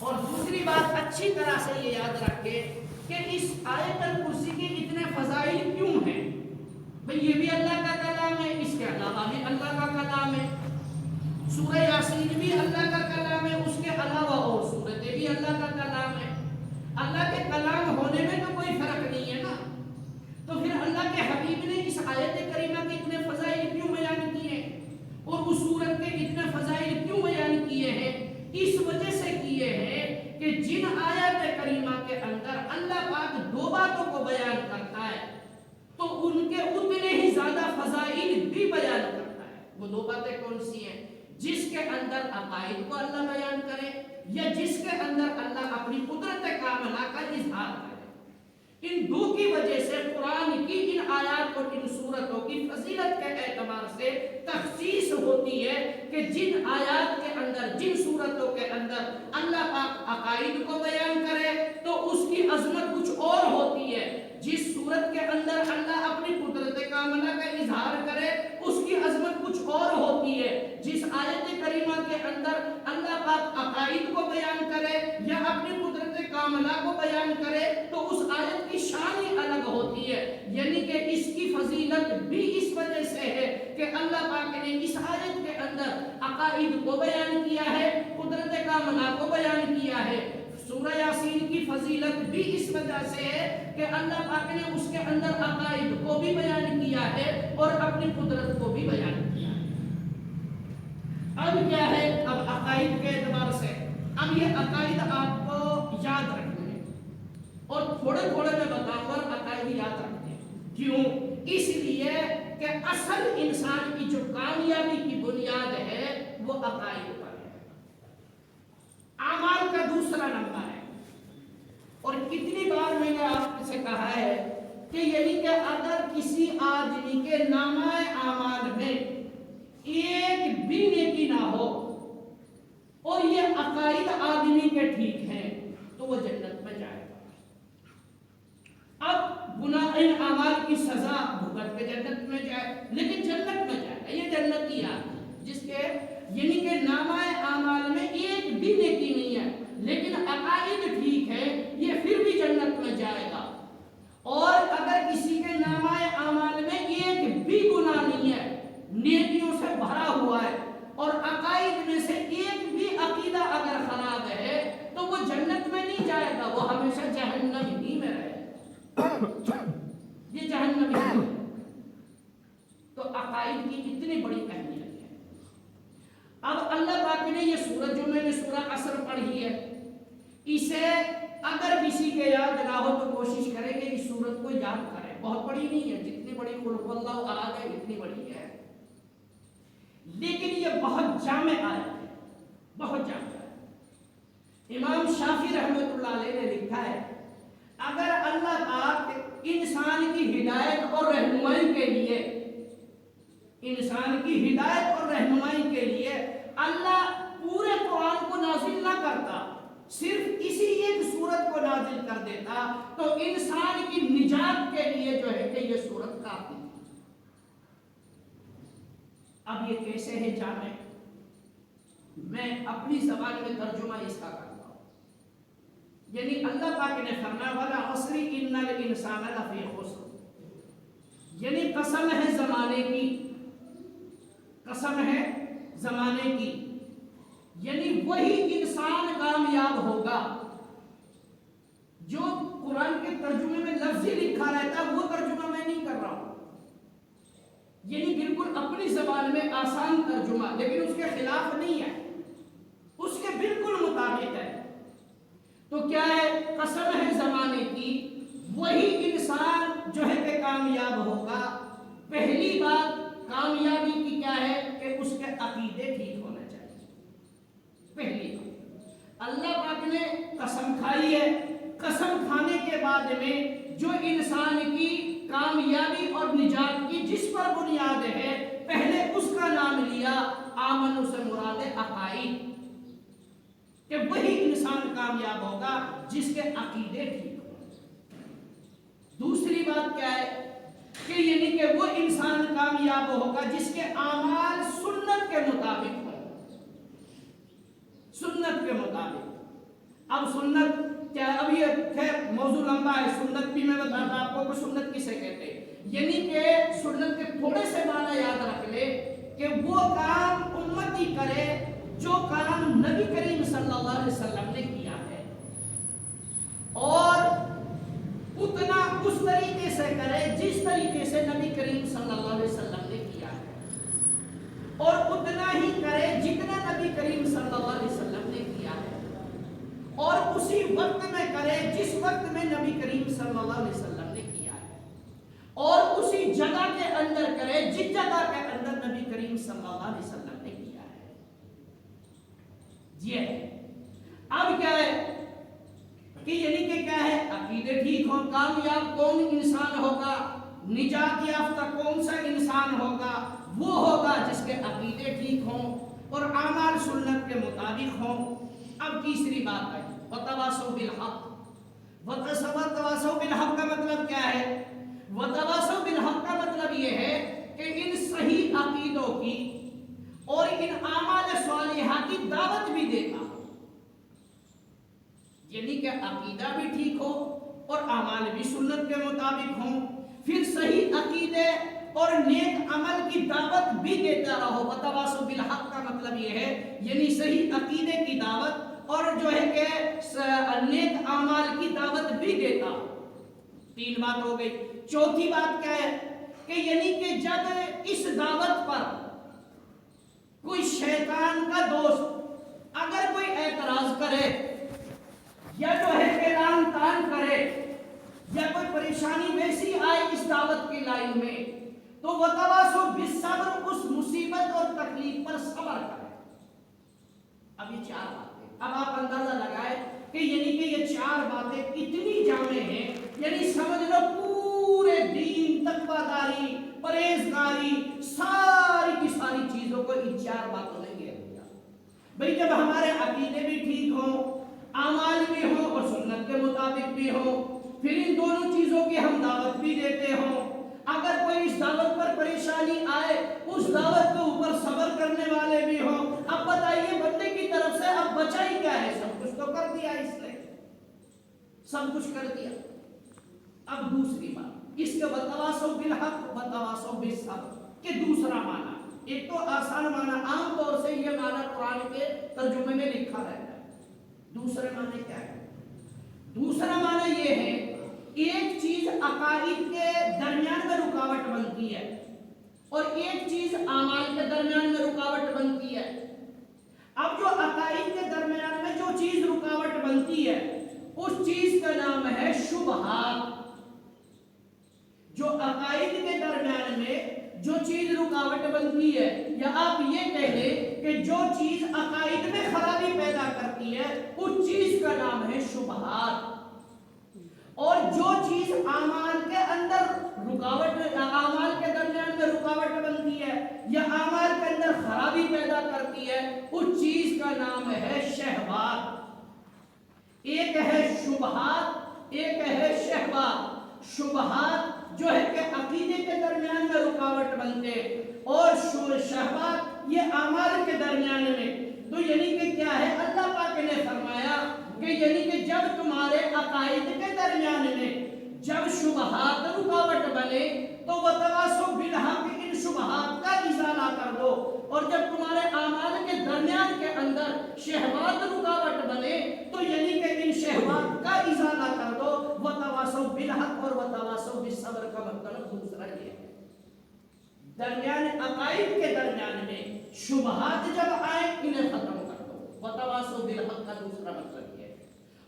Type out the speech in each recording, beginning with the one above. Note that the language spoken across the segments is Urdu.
اور دوسری بات اچھی طرح سے یہ یاد رکھے کہ اس آیت الکرسی کے اتنے فضائل کیوں ہیں؟ بھئی یہ بھی اللہ کا کلام ہے، اس کے علاوہ بھی اللہ کا کلام ہے، سورہ یاسین بھی اللہ کا کلام ہے، اس کے علاوہ اور سورتیں بھی اللہ کا کلام ہے۔ اللہ کے کلام ہونے میں تو کوئی فرق نہیں ہے نا، تو پھر اللہ کے حبیب نے اس آیت کریمہ کے اتنے فضائل کیوں بیان کیے اور اس سورت کے اتنے فضائل کیوں بیان کیے ہیں؟ اس وجہ سے کیے ہیں کہ جن آیات کریمہ کے اندر اللہ پاک دو باتوں کو بیان کرتا ہے تو ان کے اتنے ہی زیادہ فضائل بھی بیان کرتا ہے۔ وہ دو باتیں کون سی ہیں؟ جس کے اندر عقائد کو اللہ بیان کرے یا جس کے اندر اللہ اپنی قدرت کاملہ کا اظہار کرے۔ ان دو کی وجہ سے قرآن کی ان آیات اور ان سورتوں کی فضیلت کے اعتبار سے تخصیص ہوتی ہے کہ جن آیات کے اندر، جن سورتوں کے اندر اللہ پاک عقائد کو بیان کرے تو اس کی عظمت کچھ اور ہوتی ہے، جس سورت کے اندر اللہ اپنی قدرت کاملہ کا اظہار کرے اس کی عظمت کچھ اور ہوتی ہے، جس آیت کریمہ کے اندر اللہ پاک عقائد کو بیان کرے یا اپنی قدرت کاملہ کو بیان کرے تو اس آیت کی شان ہی الگ ہوتی ہے۔ یعنی کہ اس کی فضیلت بھی اس وجہ سے ہے کہ اللہ پاک نے اس آیت کے اندر عقائد کو بیان کیا ہے، قدرت کاملہ کو بیان کیا ہے۔ سورہ یاسین کی فضیلت بھی اس وجہ سے ہے کہ اللہ پاک نے اس کے اندر عقائد کو بھی بیان کیا ہے اور اپنی قدرت کو بھی بیان کیا ہے۔ اب کیا ہے؟ اب عقائد کے اعتبار سے اب یہ عقائد آپ کو یاد رکھنے ہیں اور تھوڑے تھوڑے میں بتاؤں گا عقائد یاد رکھنے ہیں۔ کیوں؟ اس لیے کہ اصل انسان کی جو کامیابی کی بنیاد ہے وہ عقائد پر ہے، اعمال کا دوسرا نمبر ہے۔ اور کتنی بار میں نے آپ سے کہا ہے کہ یعنی کہ اگر کسی آدمی کے نامہ اعمال میں ایک بھی نیکی نہ ہو اور یہ عقائد آدمی کے ٹھیک ہیں تو وہ جنت میں جائے گا۔ اب گناہ اعمال کی سزا بھگت کے جنت میں جائے، لیکن جنت میں جائے گا، یہ جنتی آدمی جس کے یعنی کہ نامہ اعمال میں ایک بھی نیکی نہیں ہے لیکن عقائد ٹھیک ہے، یہ پھر بھی جنت میں جائے گا۔ اور اگر کسی کے نامہ اعمال میں ایک بھی گناہ نہیں ہے، نیکیوں سے بھرا ہوا ہے اور عقائد میں سے ایک بھی عقیدہ اگر خراب ہے تو وہ جنت میں نہیں جائے گا، وہ ہمیشہ جہنم ہی میں رہے گا، یہ جہنم ہی ہے۔ تو عقائد کی اتنی بڑی اہمیت ہے۔ اب اللہ پاک نے یہ سورت جو میں نے سورہ عصر پڑھی ہے، اسے اگر کسی کے یاد نہ ہو تو کوشش کریں کہ اس سورت کو یاد کریں، بہت بڑی نہیں ہے، جتنی بڑی قل هو اللہ احد ہے اتنی بڑی ہے، لیکن یہ بہت جامع آیت ہے، بہت جامع ہے۔ امام شافعی رحمۃ اللہ علیہ نے لکھا ہے اگر اللہ پاک انسان کی ہدایت اور رہنمائی کے لیے، انسان کی ہدایت اور رہنمائی کے لیے اللہ پورے قرآن کو نازل نہ کرتا، صرف اسی ایک سورت کو نازل کر دیتا تو انسان کی نجات کے لیے جو ہے کہ یہ سورت کافی تھی۔ اب یہ کیسے ہے جامع؟ میں اپنی زبان میں ترجمہ اس کا کرتا ہوں۔ یعنی اللہ پاک نے فرمایا وَالْعَصْرِ إِنَّ الْإِنسَانَ لَفِي خُسْرٍ، یعنی قسم ہے زمانے کی، قسم ہے زمانے کی، یعنی وہی انسان کامیاب ہوگا جو قرآن کے ترجمے میں لفظی لکھا رہتا ہے، وہ ترجمہ میں نہیں کر رہا ہوں، یعنی بالکل اپنی زبان میں آسان ترجمہ، لیکن اس کے خلاف نہیں ہے، اس کے بالکل مطابق ہے۔ تو کیا ہے؟ قسم ہے زمانے کی، وہی انسان جو ہے کہ کامیاب ہوگا۔ پہلی بات کامیابی کی کیا ہے کہ اس کے عقیدے ٹھیک ہونا چاہیے، پہلی بات۔ اللہ پاک نے قسم کھائی ہے، قسم کھانے کے بعد میں جو انسان کی کامیابی اور نجات کی جس پر بنیاد ہے پہلے اس کا نام لیا، آمن سے مراد عقائد، کہ وہی انسان کامیاب ہوگا جس کے عقیدے ٹھیک ہوں۔ دوسری بات کیا ہے کہ یعنی کہ وہ انسان کامیاب ہوگا جس کے اعمال سنت کے مطابق ہوں، سنت کے مطابق۔ اب سنت کیا، اب یہ خیر موضوع لمبا ہے، سنت بھی میں بتاتا آپ کو کہ سنت کسے کہتے ہیں. یعنی کہ سنت کے تھوڑے سے معنی یاد رکھ لے کہ وہ کام امتی کرے جو کام نبی کریم صلی اللہ علیہ وسلم نے کیا ہے، اور اتنا اس طریقے سے کرے جس طریقے سے نبی کریم صلی اللہ علیہ وسلم نے کیا ہے، اور اتنا ہی کرے جتنا نبی کریم صلی اللہ علیہ وسلم نے کیا ہے، اور اسی وقت میں کرے جس وقت میں نبی کریم صلی اللہ علیہ وسلم نے کیا ہے، اور اسی جگہ کے اندر کرے جس جگہ کے اندر نبی کریم صلی اللہ علیہ وسلم نے کیا ہے. یہ اب کیا ہے کہ یعنی کہ کیا ہے، عقیدے ٹھیک ہو، کامیاب کون انسان ہوگا، نجات یافتہ کون سا انسان ہوگا، وہ ہوگا جس کے عقیدے ٹھیک ہوں اور اعمال سنت کے مطابق ہوں. اب تیسری بات ہے وتواصوا بالحق. وتواصوا بالحق کا مطلب کیا ہے؟ وتواصوا بالحق کا مطلب یہ ہے کہ ان صحیح عقیدوں کی اور ان اعمال صالحہ کی دعوت بھی دیتا ہو، یعنی کہ عقیدہ بھی ٹھیک ہو اور اعمال بھی سنت کے مطابق ہوں، پھر صحیح عقیدے اور نیک عمل کی دعوت بھی دیتا رہو. وتواصوا بالحق کا مطلب یہ ہے یعنی صحیح عقیدے کی دعوت اور جو ہے کہ نیک اعمال کی دعوت بھی دیتا ہو. 3 بات ہو گئی. چوتھی بات کیا ہے کہ یعنی کہ جب اس دعوت پر کوئی شیطان کا دوست اگر کوئی اعتراض کرے یا جو ہے کہ لعن طعن کرے یا کوئی پریشانی ویسی آئے اس دعوت کی لائن میں، تو وتواصوا بالصبر، اس مصیبت اور تکلیف پر صبر کرے. اب یہ 4 باتیں، اب آپ اندازہ لگائے کہ یعنی کہ یہ 4 باتیں کتنی جامع ہیں. یعنی سمجھ لو پورے دین، تقویٰ داری، پرہیزگاری، ساری کی ساری چیزوں کو ان 4 باتوں نے گھیر دیا. بھئی جب ہمارے عقیدے بھی ٹھیک ہوں، اعمال بھی ہوں اور سنت کے مطابق بھی ہوں، پھر ان دونوں چیزوں کی ہم دعوت بھی دیتے ہوں، اگر کوئی اس دعوت پر پریشانی آئے اس دعوت کے اوپر صبر کرنے والے بھی ہوں، اب بتائیے بندے کی طرف سے اب بچا ہی کیا ہے؟ سب کچھ تو کر دیا، اس نے سب کچھ کر دیا. اب دوسری بات اس کے وتواصوا بالحق وتواصوا بالصبر کے دوسرا معنی، ایک تو آسان معنی، عام طور سے یہ معنی قرآن کے ترجمے میں لکھا رہتا ہے. دوسرے معنی کیا ہے؟ دوسرا معنی یہ ہے ایک چیز عقائد کے درمیان میں رکاوٹ بنتی ہے اور ایک چیز اعمال کے درمیان میں رکاوٹ بنتی ہے. اب جو عقائد کے درمیان میں جو چیز رکاوٹ بنتی ہے اس چیز کا نام ہے شبہات. جو عقائد کے درمیان میں جو چیز رکاوٹ بنتی ہے، یا آپ یہ کہہ لیں کہ جو چیز عقائد میں خرابی پیدا کرتی ہے اس چیز کا نام ہے شبہات. اور جو چیز اعمال کے اندر رکاوٹ، اعمال کے درمیان میں رکاوٹ بنتی ہے یا اعمال کے اندر خرابی پیدا کرتی ہے اس چیز کا نام ہے شہوات. ایک ہے شبہات، ایک ہے شہوات. شبہات جو ہے کہ عقیدے کے درمیان میں رکاوٹ بنتے اور شہوات یہ اعمال کے درمیان میں. تو یعنی کہ کیا ہے، اللہ پاک نے فرمایا کہ یعنی کہ جب تمہارے عقائد کے درمیان میں جب شبہات رکاوٹ بنے تو وتواصوا بالحق، ان شبہات کا ازالہ کر دو. اور جب تمہارے اعمال کے درمیان کے اندر شہوات رکاوٹ بنے تو یعنی کہ ان شہوات کا ازالہ کر دو. وتواصوا بالحق اور وتواصوا بالصبر کا مطلب دوسرا یہ ہے، درمیان عقائد کے درمیان میں شبہات جب آئے انہیں ختم کر دو. وتواصوا بالحق کا دوسرا مطلب یہ ہے.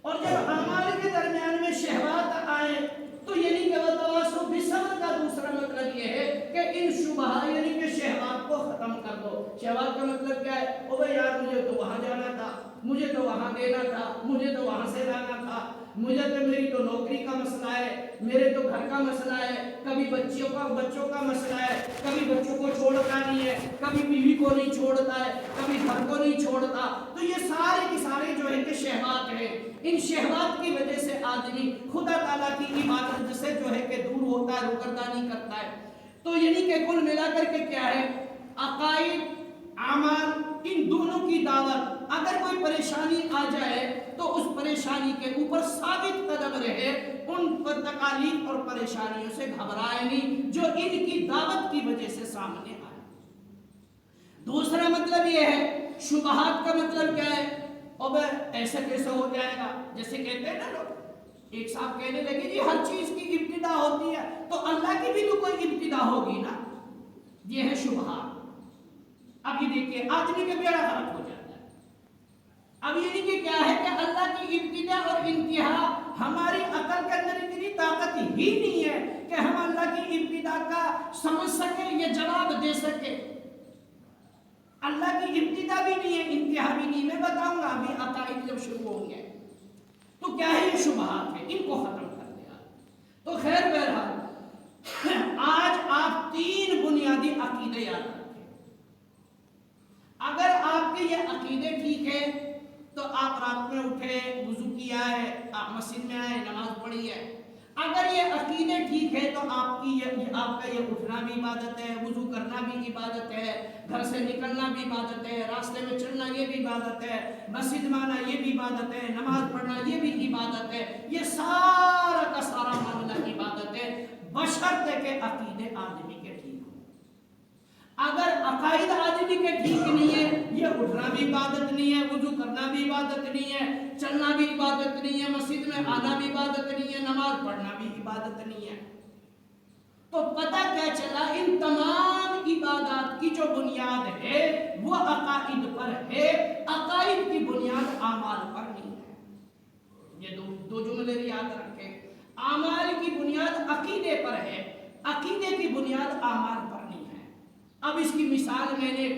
اور جب اعمال کے درمیان میں شہوات آئے تو یعنی کہ وتواصوا بالصبر کا دوسرا مطلب یہ ہے کہ ان شبہات یعنی کہ شہوات کو ختم کر دو. شہوات کا مطلب کیا ہے؟ او بھائی یار مجھے تو وہاں جانا تھا، مجھے تو وہاں دینا تھا، مجھے تو وہاں سے لانا تھا، مجھے تو میری تو نوکری کا مسئلہ ہے، میرے تو گھر کا مسئلہ ہے، کبھی بچوں کا مسئلہ ہے، کبھی بچوں کو چھوڑتا نہیں ہے، کبھی بیوی کو نہیں چھوڑتا ہے، کبھی گھر کو نہیں چھوڑتا. تو یہ سارے کی سارے جو ہے کہ شہوات ہیں. ان شہوات کی وجہ سے آدمی خدا تعالیٰ کی عبادت سے جو ہے کہ دور ہوتا ہے، روگردانی کرتا ہے. تو یعنی کہ کل ملا کر کے کیا ہے، عقائد، اعمال، ان دونوں کی دعوت. اگر کوئی پریشانی آ جائے تو اس پریشانی پریشانی کے اوپر ثابت قدم رہے، ان پر تکالیف اور پریشانیوں سے گھبرائے نہیں جو ان کی دعوت کی وجہ سے سامنے آئے۔ دوسرا مطلب یہ ہے، شبہات کا مطلب کیا ہے؟ اب ایسا کیسے ہو جائے گا؟ جیسے کہتے ہیں نا لوگ، ایک صاحب کہنے لگے جی ہر چیز کی ابتدا ہوتی ہے، تو اللہ کی بھی تو کوئی ابتدا ہوگی نا۔ یہ ہے شبہات۔ اب یہ دیکھیے آدمی کا بیڑا غلط ہو جاتا ہے۔ اب یہ دیکھیے کیا ہے کہ اللہ کی ابتدا اور انتہا ہماری عقل کے اندر اتنی طاقت ہی نہیں ہے کہ ہم اللہ کی ابتدا کا سمجھ سکیں یا جواب دے سکیں۔ اللہ کی ابتدا بھی نہیں ہے، انتہا بھی نہیں۔ میں بتاؤں گا ابھی عقائد جب شروع ہوں گے تو کیا ہے، یہ شبہات ہے، ان کو ختم کر دیا۔ تو خیر بہرحال آج آپ 3 بنیادی عقیدے یاد رکھیں۔ اگر آپ کے یہ عقیدے ٹھیک ہے تو آپ رات میں اٹھے، وضو کیا ہے، آپ مسجد میں آئے، نماز پڑھی ہے۔ اگر یہ عقیدے ٹھیک ہے تو آپ کا یہ اٹھنا بھی عبادت ہے، وضو کرنا بھی عبادت ہے، گھر سے نکلنا بھی عبادت ہے، راستے میں چلنا یہ بھی عبادت ہے، مسجد میں آنا یہ بھی عبادت ہے، نماز پڑھنا یہ بھی عبادت ہے۔ یہ سارا کا سارا معاملہ عبادت ہے، بشرطے کہ عقیدے آدمی کے ٹھیک ہوں۔ اگر عقائد آدمی کے ٹھیک نہیں ہے، یہ اٹھنا بھی عبادت نہیں ہے، وضو کرنا بھی عبادت نہیں ہے، چلنا بھی عبادت نہیں ہے، مسجد میں آنا بھی عبادت نہیں ہے، نماز پڑھنا بھی عبادت نہیں ہے۔ تو پتہ کیا چلا، ان تمام عبادات کی جو بنیاد ہے وہ عقائد پر ہے، عقائد کی بنیاد اعمال پر نہیں ہے۔ یہ دو جملے یاد رکھیں، اعمال کی بنیاد عقیدے پر ہے، عقیدے کی بنیاد اعمال پر نہیں ہے۔ اب اس کی مثال میں نے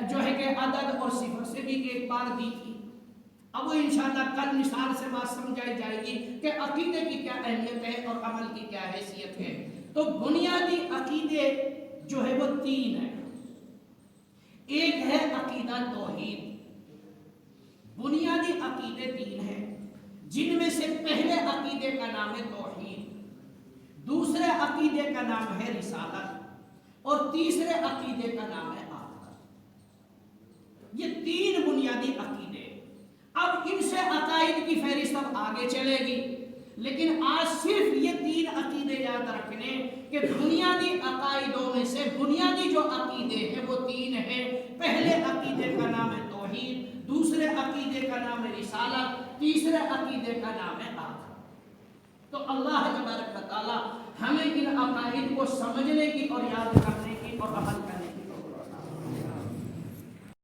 جو ہے کہ عدد اور صفر سے بھی ایک بار دی تھی۔ اب وہ انشاءاللہ کل مثال سے بات سمجھائی جائے گی کہ عقیدے کی کیا اہمیت ہے اور عمل کی کیا حیثیت ہے۔ تو بنیادی عقیدے جو ہے وہ 3 ہیں۔ ایک ہے عقیدہ توحید۔ بنیادی عقیدے 3 ہیں، جن میں سے پہلے عقیدے کا نام ہے توحید، دوسرے عقیدے کا نام ہے رسالت، اور تیسرے عقیدے کا نام ہے آخرت۔ یہ 3 بنیادی عقیدے۔ اب ان سے عقائد کی فہرست اب آگے چلے گی، لیکن آج صرف یہ 3 عقیدے یاد رکھنے کہ بنیادی عقائدوں میں سے بنیادی جو عقیدے ہیں وہ 3 ہیں۔ پہلے عقیدے کا نام ہے توحید، دوسرے عقیدے کا نام ہے رسالت، تیسرے عقیدے کا نام ہے آخرت۔ تو اللہ تبارک و تعالی ہمیں ان عقائد کو سمجھنے کی اور یاد رکھنے